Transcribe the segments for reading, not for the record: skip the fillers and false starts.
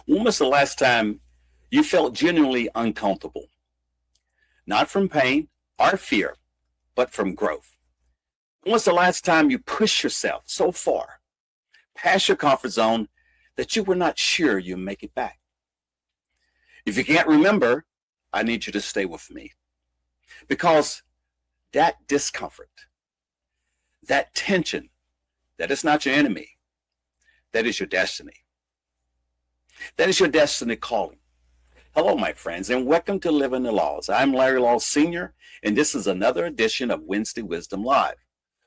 When was the last time you felt genuinely uncomfortable? Not from pain or fear, but from growth. When was the last time you pushed yourself so far past your comfort zone that you were not sure you'd make it back? If you can't remember, I need you to stay with me, because that discomfort, that tension, that is not your enemy. That is your destiny. That is your destiny calling. Hello, my friends, and welcome to Living the Laws. I'm Larry Law Sr., and this is another edition of Wednesday Wisdom Live.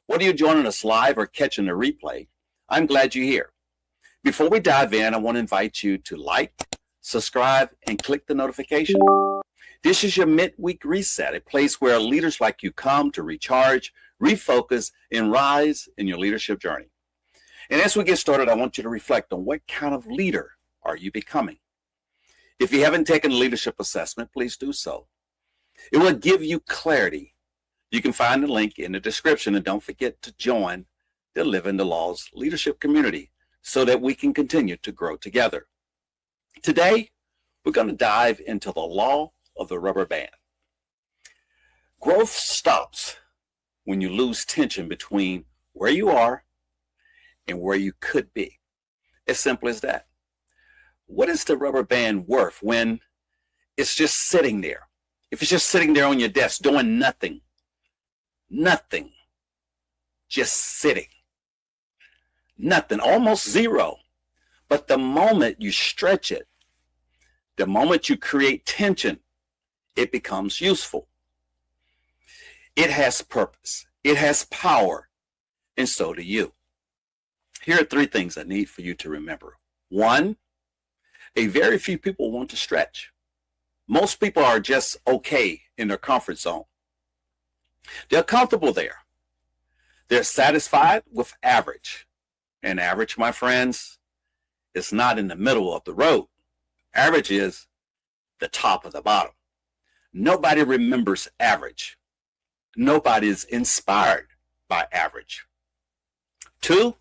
Whether you're joining us live or catching a replay, I'm glad you're here. Before we dive in, I want to invite you to like, subscribe, and click the notification. This is your midweek reset, a place where leaders like you come to recharge, refocus, and rise in your leadership journey. And as we get started, I want you to reflect on what kind of leader are you becoming. If you haven't taken a leadership assessment, please do so. It will give you clarity. You can find the link in the description, and don't forget to join the Living the Laws leadership community so that we can continue to grow together. Today, we're going to dive into the law of the rubber band. Growth stops when you lose tension between where you are and where you could be. As simple as that. What is the rubber band worth when it's just sitting there? If it's just sitting there on your desk doing nothing, just sitting, nothing, almost zero. But the moment you stretch it, the moment you create tension, it becomes useful. It has purpose, it has power, and so do you. Here are three things I need for you to remember. One, a very few people want to stretch. Most people are just okay in their comfort zone. They're comfortable there. They're satisfied with average. And average, my friends, is not in the middle of the road. Average is the top of the bottom. Nobody remembers average. Nobody is inspired by average. Two,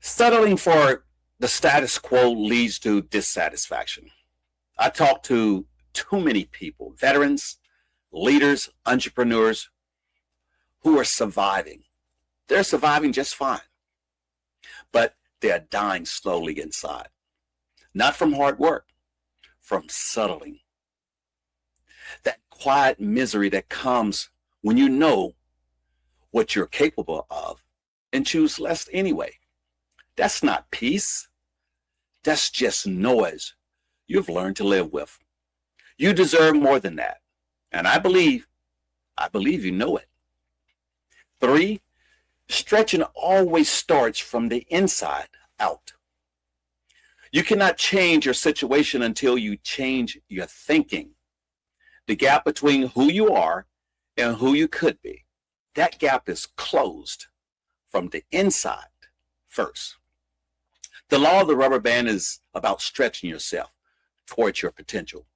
settling for the status quo leads to dissatisfaction. I talk to too many people, veterans, leaders, entrepreneurs, who are surviving. They're surviving just fine, but they're dying slowly inside. Not from hard work, from settling. That quiet misery that comes when you know what you're capable of and choose less anyway. That's not peace. That's just noise you've learned to live with. You deserve more than that. And I believe you know it. Three, stretching always starts from the inside out. You cannot change your situation until you change your thinking. The gap between who you are and who you could be, that gap is closed from the inside first. The law of the rubber band is about stretching yourself towards your potential.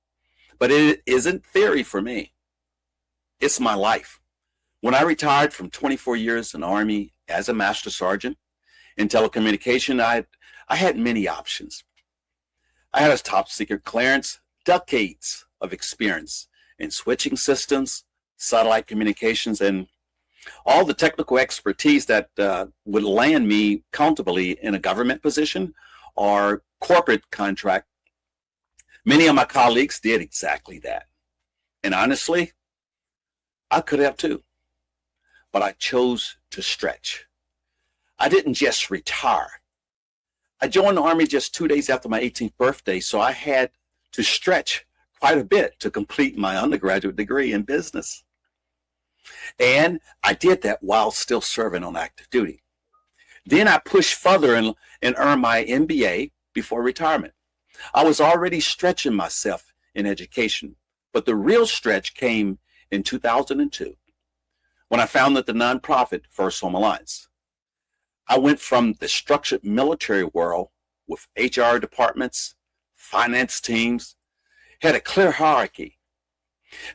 But it isn't theory for me. It's my life. When I retired from 24 years in the Army as a master sergeant in telecommunication, I had many options. I had a top secret clearance, decades of experience in switching systems, satellite communications, and all the technical expertise that would land me comfortably in a government position or corporate contract. Many of my colleagues did exactly that. And honestly, I could have too. But I chose to stretch. I didn't just retire. I joined the Army just 2 days after my 18th birthday, so I had to stretch quite a bit to complete my undergraduate degree in business. And I did that while still serving on active duty. Then I pushed further and earned my MBA before retirement. I was already stretching myself in education, but the real stretch came in 2002 when I founded the nonprofit First Home Alliance. I went from the structured military world with HR departments, finance teams, had a clear hierarchy.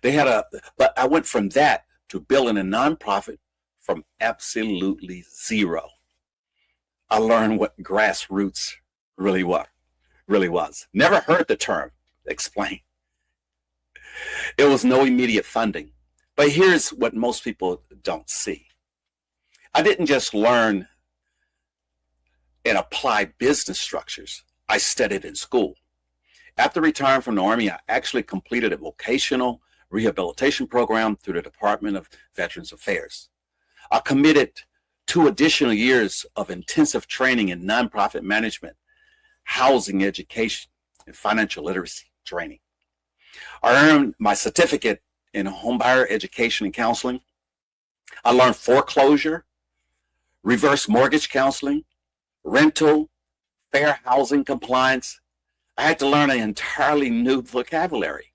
But I went from that to building a nonprofit from absolutely zero. I learned what grassroots really really was. Never heard the term explained. It was no immediate funding. But here's what most people don't see. I didn't just learn and apply business structures. I studied in school. After retiring from the Army, I actually completed a vocational rehabilitation program through the Department of Veterans Affairs. I committed 2 additional years of intensive training in nonprofit management, housing education, and financial literacy training. I earned my certificate in homebuyer education and counseling. I learned foreclosure, reverse mortgage counseling, rental, fair housing compliance. I had to learn an entirely new vocabulary,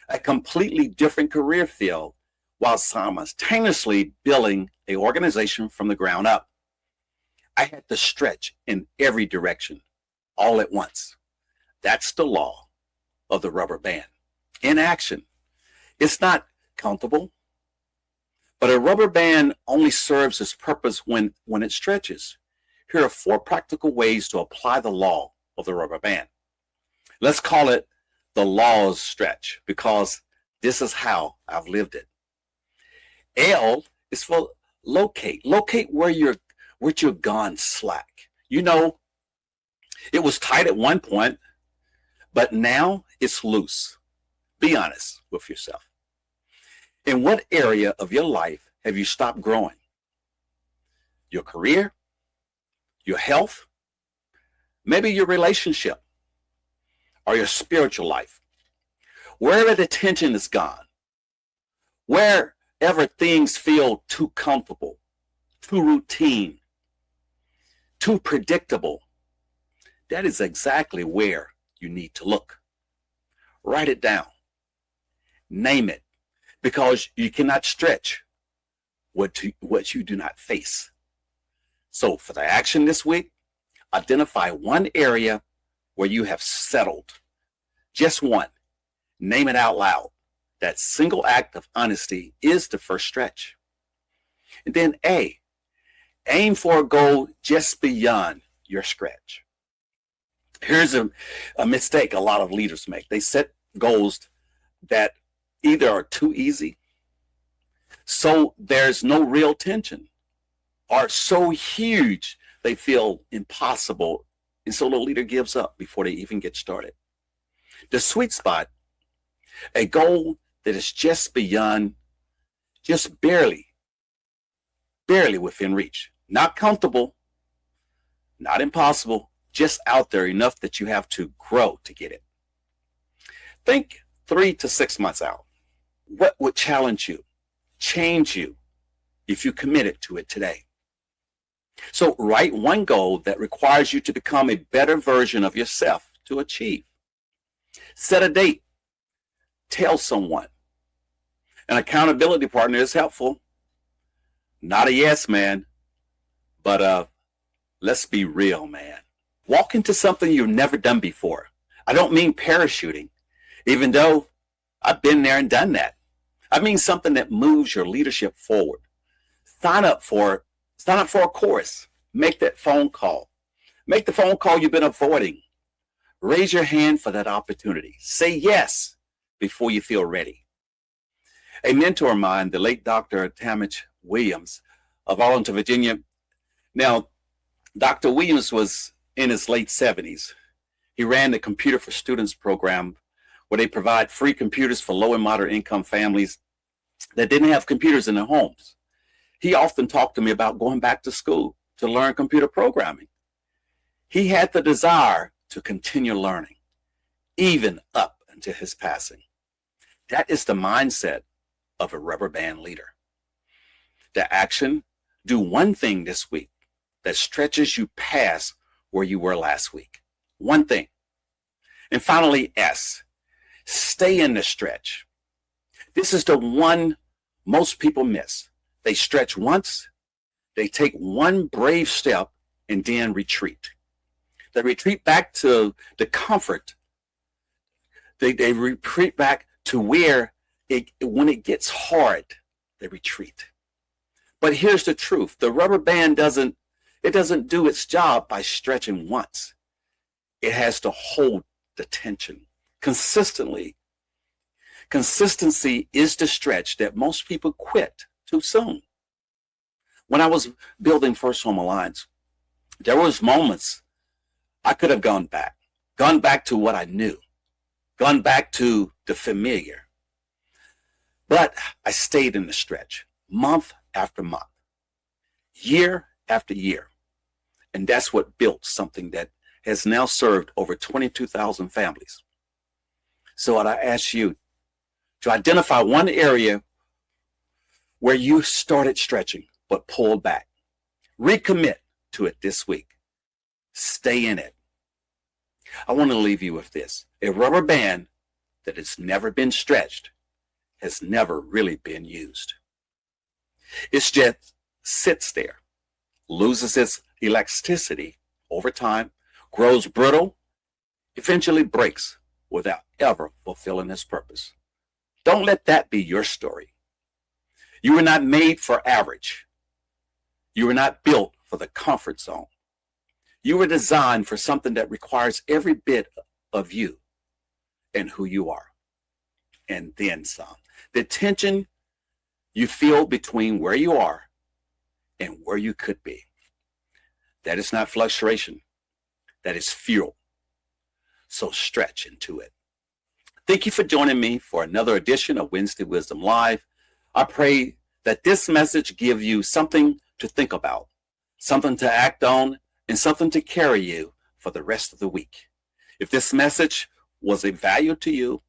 a completely different career field, while simultaneously building an organization from the ground up. I had to stretch in every direction, all at once. That's the law of the rubber band. In action. It's not comfortable, but a rubber band only serves its purpose when it stretches. Here are 4 practical ways to apply the law of the rubber band. Let's call it the law's stretch, because this is how I've lived it. L is for locate. Locate where you're gone slack. You know, it was tight at one point, but now it's loose. Be honest with yourself. In what area of your life have you stopped growing? Your career? Your health? Maybe your relationship? Or your spiritual life? Wherever the tension is gone, wherever things feel too comfortable, too routine, too predictable, that is exactly where you need to look. Write it down. Name it, because you cannot stretch what you do not face. So for the action this week, identify one area where you have settled. Just one. Name it out loud. That single act of honesty is the first stretch. And then A, aim for a goal just beyond your stretch. Here's a mistake a lot of leaders make. They set goals that either are too easy, so there's no real tension, or so huge they feel impossible, and so the leader gives up before they even get started. The sweet spot, a goal that is just beyond, just barely within reach. Not comfortable, not impossible, just out there enough that you have to grow to get it. Think 3 to 6 months out. What would challenge you, change you, if you committed to it today? So write one goal that requires you to become a better version of yourself to achieve. Set a date. Tell someone. An accountability partner is helpful. Not a yes man, but let's be real, man. Walk into something you've never done before. I don't mean parachuting, even though I've been there and done that. I mean something that moves your leadership forward. Sign up for a course. Make that phone call. Make the phone call you've been avoiding. Raise your hand for that opportunity. Say yes before you feel ready. A mentor of mine, the late Dr. Tamich Williams of Arlington, Virginia. Now, Dr. Williams was in his late 70s. He ran the Computer for Students program, where they provide free computers for low and moderate income families that didn't have computers in their homes. He often talked to me about going back to school to learn computer programming. He had the desire to continue learning, even up until his passing. That is the mindset of a rubber band leader. The action, do one thing this week that stretches you past where you were last week. One thing. And finally, S, stay in the stretch. This is the one most people miss. They stretch once, they take one brave step, and then retreat. They retreat back to the comfort. They retreat back to where when it gets hard, they retreat. But here's the truth. The rubber band doesn't do its job by stretching once. It has to hold the tension consistently. Consistency is the stretch that most people quit too soon. When I was building First Home Alliance, there was moments I could have gone back to what I knew, gone back to the familiar. But I stayed in the stretch, month after month, year after year. And that's what built something that has now served over 22,000 families. So I ask you to identify one area where you started stretching but pulled back. Recommit to it this week. Stay in it. I want to leave you with this. A rubber band that has never been stretched has never really been used. It just sits there, loses its elasticity over time, grows brittle, eventually breaks without ever fulfilling its purpose. Don't let that be your story. You were not made for average. You were not built for the comfort zone. You were designed for something that requires every bit of you and who you are, and then some. The tension you feel between where you are and where you could be. That is not frustration. That is fuel. So stretch into it. Thank you for joining me for another edition of Wednesday Wisdom Live. I pray that this message gives you something to think about, something to act on, and something to carry you for the rest of the week. If this message was a value to you,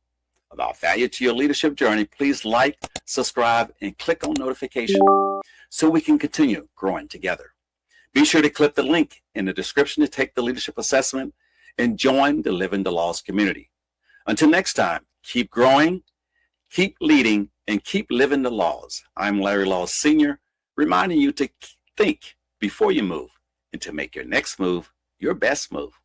about value to your leadership journey, please like, subscribe, and click on notification so we can continue growing together. Be sure to click the link in the description to take the leadership assessment and join the Living the Laws community. Until next time, keep growing, keep leading, and keep living the laws. I'm Larry Laws Sr., reminding you to think before you move and to make your next move your best move.